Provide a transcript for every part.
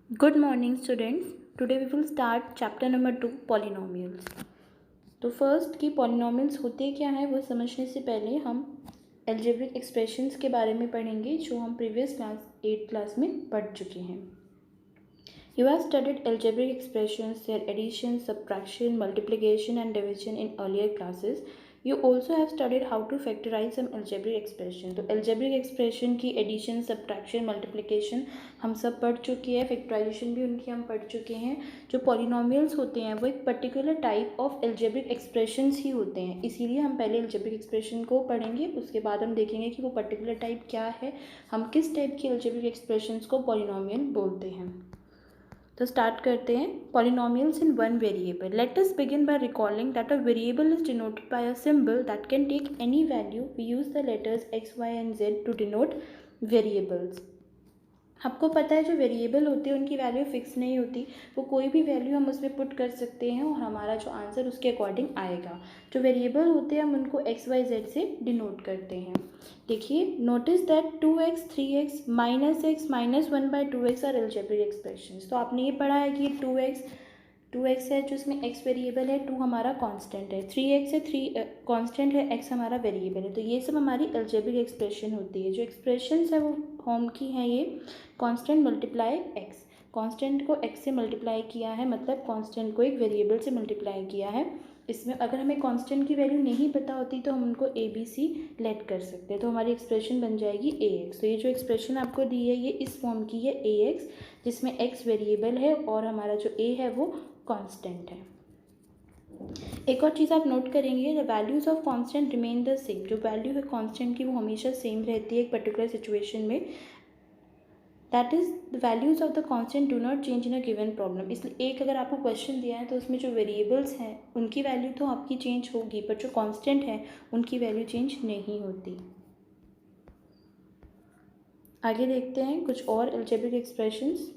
Good morning students. Today we will start chapter number 2 polynomials. तो first की polynomials होते क्या है वो समझने से पहले हम एल्जेब्रिक एक्सप्रेशंस के बारे में पढ़ेंगे जो हम प्रीवियस क्लास 8 क्लास में पढ़ चुके हैं. You have studied algebraic expressions, their addition, subtraction, multiplication and division in earlier classes. You also have studied how to factorize some algebraic expression. तो algebraic expression की addition, subtraction, multiplication हम सब पढ़ चुके हैं. factorization भी उनकी हम पढ़ चुके हैं. जो polynomials होते हैं वो एक particular type of algebraic expressions ही होते हैं, इसीलिए हम पहले algebraic expression को पढ़ेंगे. उसके बाद हम देखेंगे कि वो particular type क्या है, हम किस टाइप की algebraic expressions को polynomial बोलते हैं. तो स्टार्ट करते हैं. Polynomials in one variable. Let us begin by recalling that a variable is denoted by a symbol that can take any value. We use the letters x y and z to denote variables. आपको पता है जो variable होते हैं उनकी value fix नहीं होती, वो कोई भी वैल्यू हम उसमें पुट कर सकते हैं और हमारा जो आंसर उसके अकॉर्डिंग आएगा. जो वेरिएबल होते हैं हम उनको एक्स वाई जेड से डिनोट करते हैं. देखिए, notice that 2x 3x -x -1/2x are algebraic expressions. तो आपने ये पढ़ा है कि 2x है जो इसमें x वेरिएबल है, 2 हमारा कांस्टेंट है, 3x है 3 कांस्टेंट है, x हमारा वेरिएबल है. तो ये सब हमारी अलजेब्रिक एक्सप्रेशन होती है. जो एक्सप्रेशंस है वो फॉर्म की हैं ये कांस्टेंट मल्टीप्लाई x. कांस्टेंट को x से मल्टीप्लाई किया है, मतलब कांस्टेंट को एक वेरिएबल से मल्टीप्लाई किया है. इसमें अगर हमें कांस्टेंट की वैल्यू नहीं पता होती तो हम उनको ए बी सी लेट कर सकते हैं. तो हमारी एक्सप्रेशन बन जाएगी ए एक्स. तो ये जो एक्सप्रेशन आपको दी है ये इस फॉर्म की है ए एक्स, जिसमें एक्स वेरिएबल है और हमारा जो ए है वो कांस्टेंट है. एक और चीज़ आप नोट करेंगे, the values of constant remain the same. जो वैल्यू है कांस्टेंट की वो हमेशा सेम रहती है एक पर्टिकुलर सिचुएशन में. That is the values of the constant do not change in a given problem. इसलिए एक अगर आपको क्वेश्चन दिया है तो उसमें जो वेरिएबल्स हैं उनकी वैल्यू तो आपकी चेंज होगी, पर जो कांस्टेंट है उनकी वैल्यू चेंज नहीं होती. आगे देखते हैं कुछ और algebraic expressions.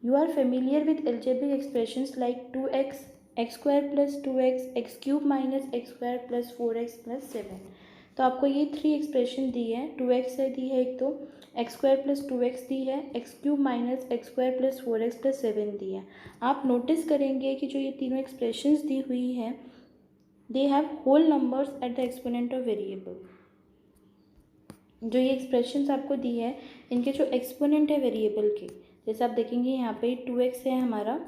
You are familiar with algebraic expressions like 2x, x square plus 2x, x cube minus x square plus 4x plus 7. तो आपको ये 3 एक्सप्रेशन दी है. 2x है दी है एक, तो x स्क्वायर प्लस 2x दी है, x cube minus x square plus 4x plus 7 दी है. आप नोटिस करेंगे कि जो ये तीनों एक्सप्रेशंस दी हुई हैं they have whole numbers at the exponent of variable. जो ये एक्सप्रेशंस आपको दी है इनके जो एक्सपोनेंट है वेरिएबल के, जैसे आप देखेंगे यहाँ पे 2x है हमारा,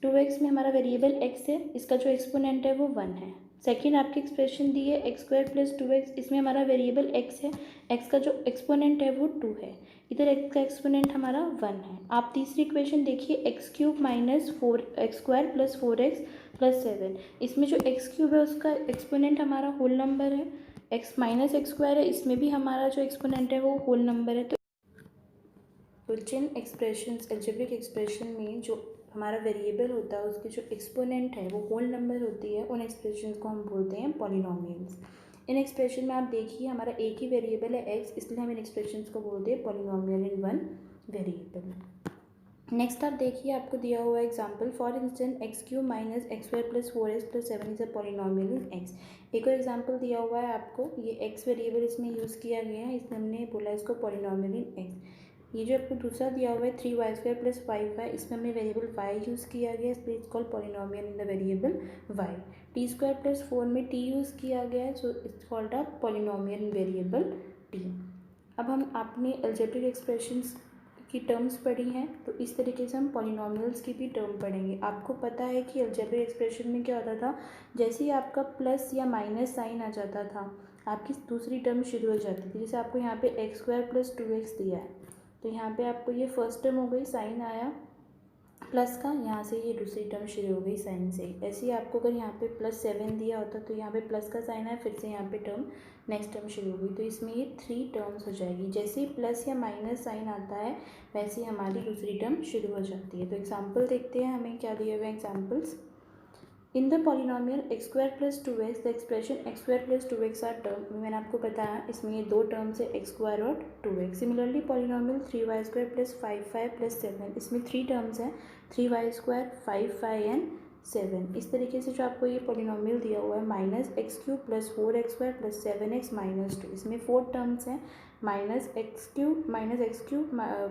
2x में हमारा वेरिएबल x है, इसका जो एक्सपोनेंट है वो 1 है. सेकेंड आपकी एक्सप्रेशन दी है एक्स स्क्वायर प्लस 2x, इसमें हमारा वेरिएबल x है, x का जो एक्सपोनेंट है वो 2 है, इधर x का एक्सपोनेंट हमारा 1 है. आप तीसरी इक्वेशन देखिए x cube minus 4x square plus 4x plus 7. इसमें जो एक्स क्यूब है उसका एक्सपोनेंट हमारा होल नंबर है, x माइनस एक्स स्क्वायर है, इसमें भी हमारा जो एक्सपोनेंट है वो होल नंबर है. तो जिन एक्सप्रेशंस अलजेब्रिक एक्सप्रेशन में जो हमारा वेरिएबल होता है उसकी जो एक्सपोनेंट है वो होल नंबर होती है, उन एक्सप्रेशंस को हम बोलते हैं पॉलिनोमियल्स. इन एक्सप्रेशन में आप देखिए हमारा एक ही वेरिएबल है x, इसलिए हम इन एक्सप्रेशंस को बोलते हैं polynomial in one variable. Next आप देखिए आपको दिया हुआ example, for instance x cube minus x square plus 4x plus 7 is a polynomial in x. एक और एग्जाम्पल दिया हुआ है आपको, ये x वेरिएबल इसमें यूज़ किया गया है, इसमें हमने बोला इसको पॉलिनोमियल इन x. ये जो आपको दूसरा दिया हुआ है 3y स्क्वायर प्लस 5y, इसमें हमने वेरिएबल y यूज़ किया गया है, इसलिए it's called polynomial in the variable y. t square plus 4 में t यूज़ किया गया है, so it's called a polynomial in variable t. अब हम आपने अलजेब्रिक एक्सप्रेशंस की टर्म्स पढ़ी हैं, तो इस तरीके से हम पॉलिनोमियल्स की भी टर्म पढ़ेंगे. आपको पता है कि अलजेब्रिक एक्सप्रेशन में क्या होता था, जैसे ही आपका प्लस या माइनस साइन आ जाता था आपकी दूसरी टर्म शुरू हो जाती थी. जैसे आपको यहाँ पे एक्स स्क्वायर प्लस 2x दिया है, तो यहाँ पे आपको ये फर्स्ट टर्म हो गई, साइन आया प्लस का, यहाँ से ये दूसरी टर्म शुरू हो गई साइन से. ऐसे ही आपको अगर यहाँ पे प्लस 7 दिया होता तो यहाँ पे प्लस का साइन आया, फिर से यहाँ पे टर्म नेक्स्ट टर्म शुरू हो गई. तो इसमें ये 3 टर्म्स हो जाएगी. जैसे ही प्लस या माइनस साइन आता है वैसे ही हमारी दूसरी टर्म शुरू हो जाती है. तो एग्जाम्पल देखते हैं हमें क्या दिए हुए examples. In the polynomial x square plus 2x the expression x square plus 2x are term. मैंने आपको बताया इसमें ये 2 टर्म्स है एक्स स्क्वायर और 2x. Similarly polynomial 3y square plus 5y plus 7, इसमें 3 टर्म्स हैं 3y स्क्वायर 5y एंड 7. इस तरीके से जो आपको ये पॉलिनोमियल दिया हुआ है minus x cube plus 4x square plus 7x minus 2, इसमें 4 टर्म्स हैं -x³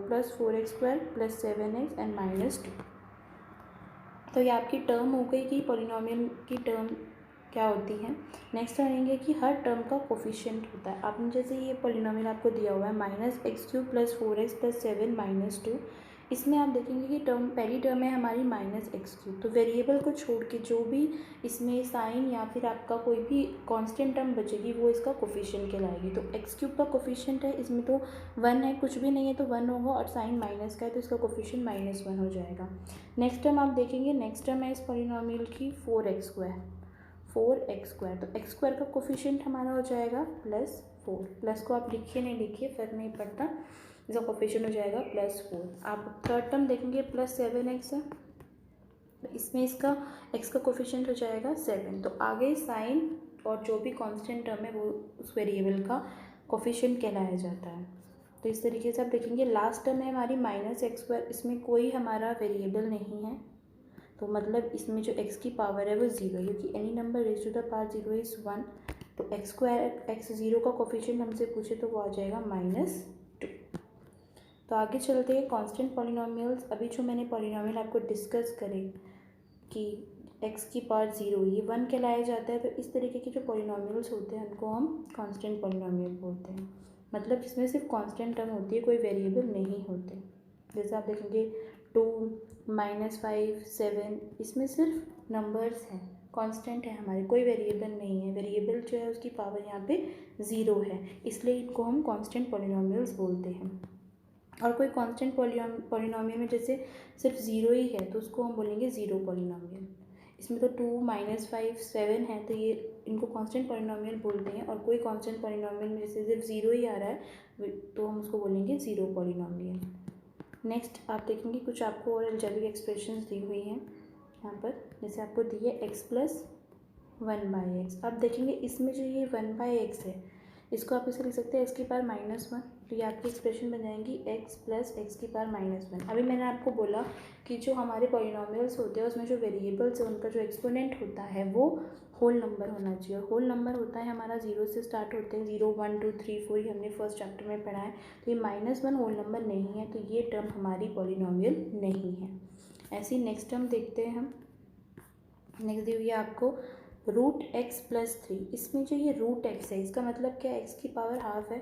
plus 4x² plus 7x and -2। तो ये आपकी टर्म हो गई कि पॉलिनॉमियल की टर्म क्या होती है। नेक्स्ट आएंगे कि हर टर्म का कोफिशिएंट होता है। आपने जैसे ये पॉलिनॉमियल आपको दिया हुआ है -x³ प्लस 4x प्लस 7 -2, इसमें आप देखेंगे कि टर्म पहली टर्म है हमारी -x³। तो वेरिएबल को छोड़ के जो भी इसमें साइन या फिर आपका कोई भी कांस्टेंट टर्म बचेगी वो इसका कोफिशिएंट कहलाएगी। तो x³ का कोफिशिएंट है, इसमें तो 1 है, कुछ भी नहीं है तो 1 होगा, और साइन माइनस का है तो इसका कोफिशिएंट -1 हो जाएगा। नेक्स्ट टर्म आप देखेंगे, नेक्स्ट टर्म है इस पॉलिनॉमियल की 4x²। तो x² का कोफिशिएंट हमारा हो जाएगा +4। प्लस को आप लिखिए नहीं लिखिए फर्क नहीं पड़ता, इसका कोफिशिएंट हो जाएगा +4। आप थर्ड टर्म देखेंगे +7x है, तो इसमें इसका x का कोफिशिएंट हो जाएगा 7। तो आगे साइन और जो भी कांस्टेंट टर्म है वो उस वेरिएबल का कोफिशिएंट कहलाया जाता है। तो इस तरीके से आप देखेंगे लास्ट टर्म है हमारी -x², इसमें कोई हमारा वेरिएबल नहीं है, तो मतलब इसमें जो x की पावर है वो 0 है, क्योंकि any number raise to the power 0 is 1। तो x0 का कोफिशिएंट हमसे पूछे तो वो आ जाएगा -2। तो आगे चलते हैं कांस्टेंट पॉलिनॉमियल्स। अभी जो मैंने पॉलिनॉमियल आपको डिस्कस करे कि x की पावर 0 ये 1 कहलाया जाता है, तो इस तरीके के जो पॉलिनॉमियल्स होते हैं उनको हम कांस्टेंट पॉलिनॉमियल बोलते हैं। मतलब जिसमें सिर्फ कांस्टेंट टर्म होती है, कोई वेरिएबल नहीं होते। जैसे आप देखेंगे 2, -5, 7, इसमें सिर्फ नंबर्स हैं, कांस्टेंट है हमारे, कोई वेरिएबल नहीं है। वेरिएबल जो है उसकी पावर यहाँ पे 0 है, इसलिए इनको हम कांस्टेंट पॉलिनॉमियल्स बोलते हैं। और कोई कांस्टेंट पॉलिनॉमियल में जैसे सिर्फ 0 ही है तो उसको हम बोलेंगे ज़ीरो पॉलिनॉमियल। इसमें तो 2, -5, 7 है, तो ये इनको कांस्टेंट पॉलिनॉमियल बोलते हैं। और कोई कांस्टेंट पॉलिनॉमियल में जैसे सिर्फ 0 ही आ रहा है तो हम उसको बोलेंगे ज़ीरो पॉलिनॉमियल। नेक्स्ट आप देखेंगे कुछ आपको और अलजेब्रिक एक्सप्रेशंस दी हुई हैं यहाँ पर। जैसे आपको दी है x + 1/x। अब देखेंगे इसमें जो ये 1/x है इसको आप इसे लिख सकते हैं x की पावर -1। तो ये आपकी एक्सप्रेशन बन जाएंगी x + x की पावर -1। अभी मैंने आपको बोला कि जो हमारे पॉलिनॉमियल्स होते हैं उसमें जो वेरिएबल्स है उनका जो एक्सपोनेंट होता है वो होल नंबर होना चाहिए। और होल नंबर होता है हमारा 0 से स्टार्ट होते हैं, 0, 1, 2, 3, 4, ये हमने फर्स्ट चैप्टर में पढ़ा है। तो ये -1 होल नंबर नहीं है, तो ये टर्म हमारी पॉलिनॉमियल नहीं है। ऐसे ही नेक्स्ट टर्म देखते हैं हम। नेक्स्ट दी हुई है आपको √x + 3। इसमें जो ये √x है इसका मतलब क्या है, x की पावर हाफ है,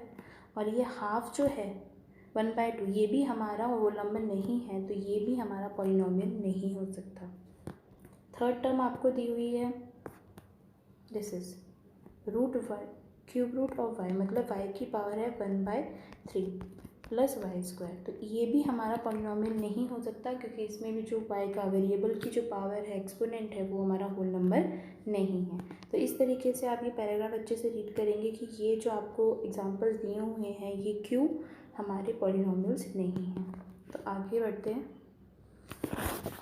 और ये हाफ जो है 1/2 ये भी हमारा होल नंबर नहीं है, तो ये भी हमारा पॉलिनॉमियल नहीं हो सकता। थर्ड टर्म आपको दी हुई है, this is √y cube root of y, मतलब y की पावर है 1/3 + y²। तो ये भी हमारा पॉलिनॉमियल नहीं हो सकता, क्योंकि इसमें भी जो y का वेरिएबल की जो पावर है एक्सपोनेंट है वो हमारा होल नंबर नहीं है। तो इस तरीके से आप ये पैराग्राफ अच्छे से रीड करेंगे कि ये जो आपको एग्जांपल्स दिए हुए हैं ये क्यों हमारे पॉलिनॉमियल्स नहीं हैं। तो आगे बढ़ते हैं।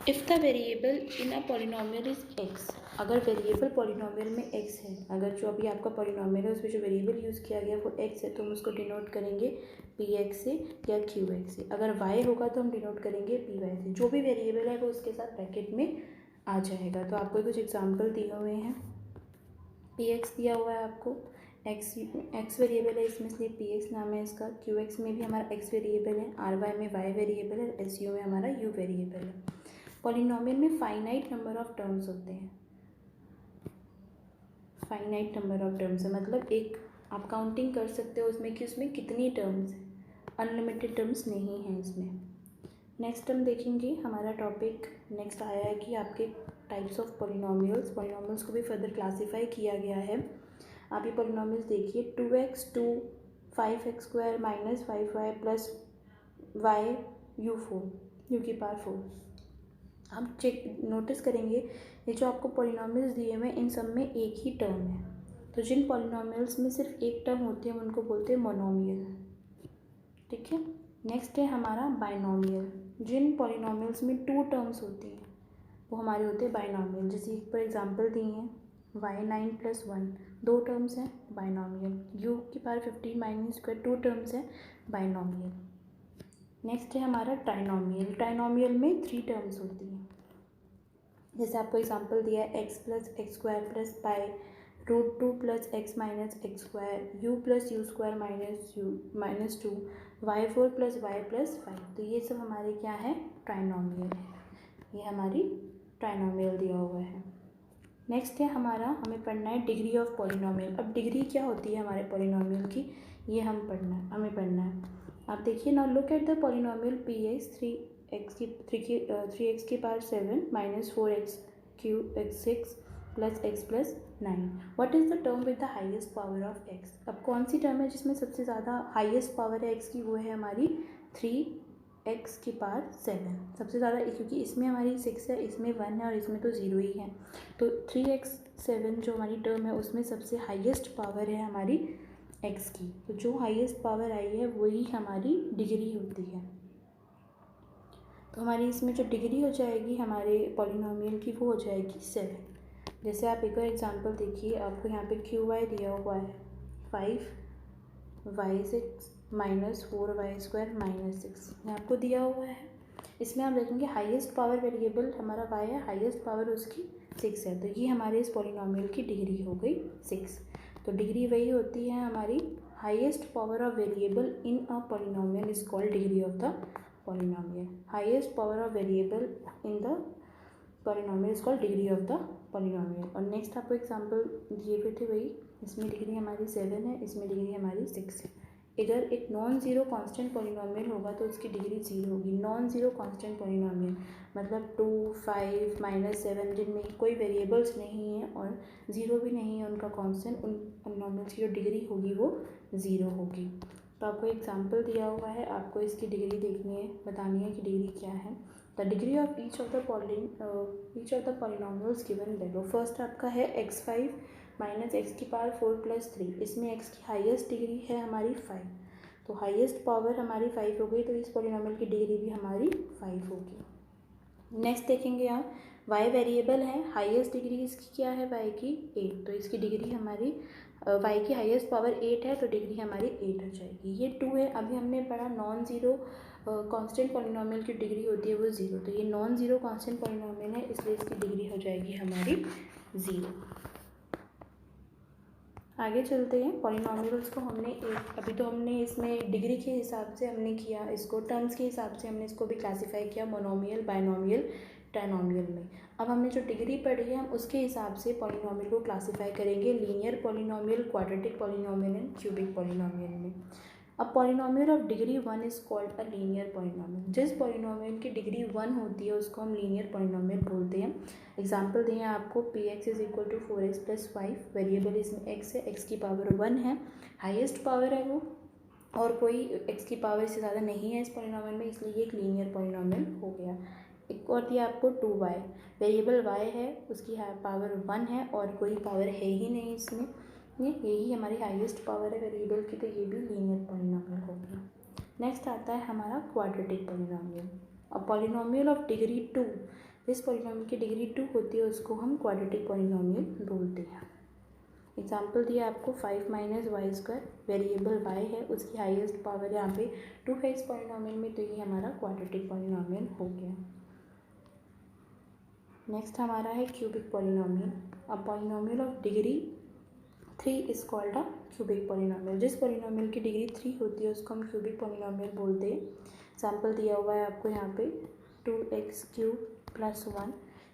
If the variable in a polynomial is x, अगर वेरिएबल पॉलिनॉमियल में x है, अगर जो अभी आपका पॉलिनॉमियल है उसमें जो वेरिएबल यूज़ किया गया वो x है, तो हम उसको डिनोट करेंगे px से या qx से। अगर y होगा तो हम डिनोट करेंगे py से। जो भी वेरिएबल है वो उसके साथ ब्रैकेट में आ जाएगा। तो आपको कुछ एग्जाम्पल दिए हुए हैं। px दिया हुआ है आपको, x वेरिएबल है इसमें, इसलिए px नाम है इसका। qx में भी हमारा x वेरिएबल है, ry में y वेरिएबल है, su में हमारा u वेरिएबल है। पॉलिनॉमियल में फाइनाइट नंबर ऑफ टर्म्स होते हैं। फाइनाइट नंबर ऑफ टर्म्स है मतलब एक आप काउंटिंग कर सकते हो उसमें कि उसमें कितनी टर्म्स हैं, अनलिमिटेड टर्म्स नहीं हैं इसमें। नेक्स्ट हम देखेंगे, हमारा टॉपिक नेक्स्ट आया है कि आपके टाइप्स ऑफ पॉलिनॉमियल्स को भी फर्दर क्लासीफाई किया गया है। आप ये पॉलिनॉमियल्स देखिए, 2x 2 5x² - 5y + y u की पावर 4। हम चेक नोटिस करेंगे ये जो आपको पॉलिनॉमियल्स दिए हुए हैं इन सब में एक ही टर्म है। तो जिन पॉलिनॉमियल्स में सिर्फ एक टर्म होती है उनको बोलते हैं मोनोमियल। ठीक है। नेक्स्ट है हमारा बाइनोमियल। जिन पॉलिनॉमियल्स में 2 टर्म्स होती हैं वो हमारे होते हैं बाइनोमियल। जैसे पर एग्जांपल दिए हैं y9 + 1, 2 टर्म्स हैं, बाइनोमियल। u की पावर 15 - स्क्वायर, 2 टर्म्स हैं, बाइनोमियल। नेक्स्ट है हमारा ट्राइनोमियल। ट्राइनोमियल में 3 टर्म्स होती हैं। जैसे आपको एग्जांपल दिया है x + x² + pi √2 plus x minus x square, u plus u square minus 2, y4 plus y plus 5। तो ये सब हमारे क्या है, ट्राइनोमियल है, ये हमारी ट्राइनोमियल दिया हुआ है। नेक्स्ट है हमारा, हमें पढ़ना है डिग्री ऑफ पॉलिनोमियल। अब डिग्री क्या होती है हमारे पॉलिनोमियल की, ये हमें पढ़ना है। आप देखिए, now look at the polynomial P x 3x की power 7 minus 4x cube x 6 plus x plus 9। What is the term with the highest power of x। अब कौन सी टर्म है जिसमें सबसे ज़्यादा हाईएस्ट पावर है x की, वो है हमारी 3x की पावर 7 सबसे ज़्यादा, क्योंकि इसमें हमारी 6 है, इसमें 1 है और इसमें तो 0 ही है। तो 3x 7 जो हमारी टर्म है उसमें सबसे हाईएस्ट पावर है हमारी x की। तो जो हाईएस्ट पावर आई है वही हमारी डिग्री होती है। तो हमारी इसमें जो डिग्री हो जाएगी हमारे पॉलिनोमियल की, वो हो जाएगी 7। जैसे आप एक और एग्जांपल देखिए, आपको यहाँ पे QY दिया हुआ है 5y6 माइनस 4y² माइनस 6, ये आपको दिया हुआ है। इसमें आप देखेंगे हाईएस्ट पावर वेरिएबल हमारा y है, हाईएस्ट पावर उसकी 6 है। तो ये हमारे इस पॉलिनोमियल की डिग्री हो गई 6। तो डिग्री वही होती है हमारी, highest power of variable in a polynomial is called degree of the polynomial. Highest power of variable in the polynomial is called degree of the polynomial. और नेक्स्ट आपको एग्जांपल दिए हुए थे वही, इसमें डिग्री हमारी 7 है, इसमें डिग्री हमारी 6 है। इधर एक नॉन ज़ीरो कांस्टेंट पॉलिनोमियल होगा तो उसकी डिग्री 0 होगी। नॉन ज़ीरो कांस्टेंट पॉलिनोमियल मतलब 2, 5, -7 जिनमें कोई वेरिएबल्स नहीं है और 0 भी नहीं है उनका कांस्टेंट, उन पॉलिनोमियल्स की जो डिग्री होगी वो 0 होगी। तो आपको एग्जांपल दिया हुआ है, आपको इसकी डिग्री देखनी है, बतानी है कि डिग्री क्या है। The degree of each of the polynomials given below. First आपका है x5 माइनस एक्स की पावर 4 प्लस 3, इसमें x की हाईएस्ट डिग्री है हमारी 5, तो हाईएस्ट पावर हमारी 5 हो गई, तो इस पॉलिनोमियल की डिग्री भी हमारी 5 होगी। नेक्स्ट देखेंगे आप, y वेरिएबल है, हाईएस्ट डिग्री इसकी क्या है y की 8, तो इसकी डिग्री हमारी y की हाईएस्ट पावर 8 है, तो डिग्री हमारी 8 हो जाएगी। ये 2 है, अभी हमने पढ़ा नॉन ज़ीरो कांस्टेंट पॉलिनोमियल की डिग्री होती है वो 0, तो ये नॉन ज़ीरो कांस्टेंट पॉलिनोमियल है, इसलिए इसकी डिग्री हो जाएगी हमारी 0। आगे चलते हैं, पॉलिनोमियल्स को हमने अभी तो हमने इसमें डिग्री के हिसाब से हमने किया, इसको टर्म्स के हिसाब से हमने इसको भी क्लासीफाई किया मोनोमियल, बाइनोमियल, ट्राइनोमियल में। अब हमने जो डिग्री पढ़ी है हम उसके हिसाब से पॉलिनोमियल को क्लासीफाई करेंगे linear polynomial, quadratic polynomial and cubic polynomial में। अब polynomial of degree 1 is called a linear polynomial. जिस पॉलिनोमियल की डिग्री 1 होती है उसको हम लीनियर पॉलिनोमियल बोलते हैं। एग्जाम्पल दिए आपको, px is equal to 4x plus 5, variable इसमें x है, x की पावर 1 है, हाईएस्ट पावर है वो, और कोई x की पावर से ज़्यादा नहीं है इस पॉलिनोमियल में, इसलिए ये एक लीनियर पॉलिनोमियल हो गया। एक और दिया आपको 2y, वेरिएबल y है, उसकी पावर 1 है और कोई पावर है ही नहीं इसमें, यही हमारी हाईएस्ट पावर है वेरिएबल की, तो ये भी लीनियर पॉलिनोमियल हो गया। नेक्स्ट आता है हमारा क्वाड्रेटिक पॉलिनोमियल। अब पॉलिनोमियल ऑफ डिग्री 2, जिस पॉलिनोमियल की डिग्री 2 होती है उसको हम क्वाड्रेटिक पॉलिनोमियल बोलते हैं। एग्जाम्पल दिया आपको 5 minus y square, variable y है, उसकी हाईएस्ट पावर यहाँ पे 2 है इस पॉलिनोमियल में, तो ये हमारा क्वाड्रेटिक पॉलिनोमियल हो गया। नेक्स्ट हमारा है क्यूबिक पॉलिनोमियल। अब polynomial of degree 3 is called a cubic polynomial. जिस पॉलिनोमियल की डिग्री 3 होती है उसको हम क्यूबिक पॉलिनोमियल बोलते हैं। एग्जाम्पल दिया हुआ है आपको यहाँ पे 2x क्यूब प्लस 1,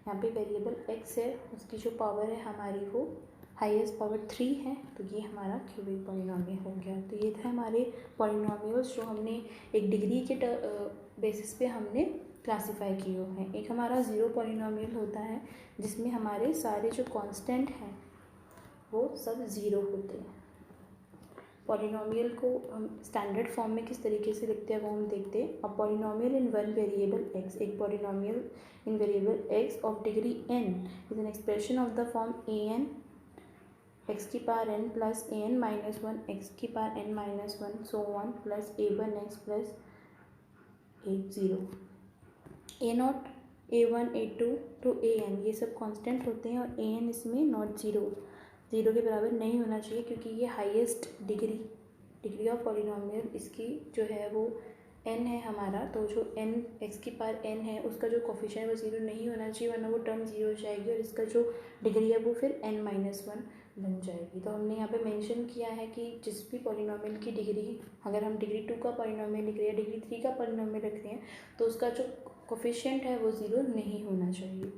यहाँ पे वेरिएबल x है, उसकी जो पावर है हमारी वो हाईएस्ट पावर 3 है, तो ये हमारा क्यूबिक पॉलिनोमियल हो गया। तो ये थे हमारे पॉलिनोमियल्स जो हमने एक डिग्री के बेसिस पे हमने क्लासीफाई किए हुए हैं। एक हमारा ज़ीरो पॉलिनोमियल होता है जिसमें हमारे सारे जो कांस्टेंट हैं वो सब ज़ीरो होते हैं। पॉलिनोमियल को हम स्टैंडर्ड फॉर्म में किस तरीके से लिखते हैं वो हम देखते हैं। अब polynomial in one variable x, एक polynomial in variable x of degree n is an expression of the form an x की power n plus an minus 1 x की power n minus 1 so 1 plus a1x plus a0, a0, a1, a2 to an, ये सब constant होते हैं और an इसमें not zero के बराबर नहीं होना चाहिए, क्योंकि ये हाईएस्ट डिग्री ऑफ पॉलिनोमियल इसकी जो है वो n है हमारा, तो जो n x की पावर n है उसका जो कोफिशिएंट है वो 0 नहीं होना चाहिए, वरना वो टर्म 0 हो जाएगी और इसका जो डिग्री है वो फिर n-1 बन जाएगी। तो हमने यहाँ पे मेंशन किया है कि जिस भी पॉलिनॉमियल की डिग्री, अगर हम डिग्री 2 का पॉलिनॉमियल लिख रहे हैं, डिग्री 3 का पॉलिनॉमियल लिख रहे हैं, तो उसका जो कोफिशिएंट है वो 0 नहीं होना चाहिए।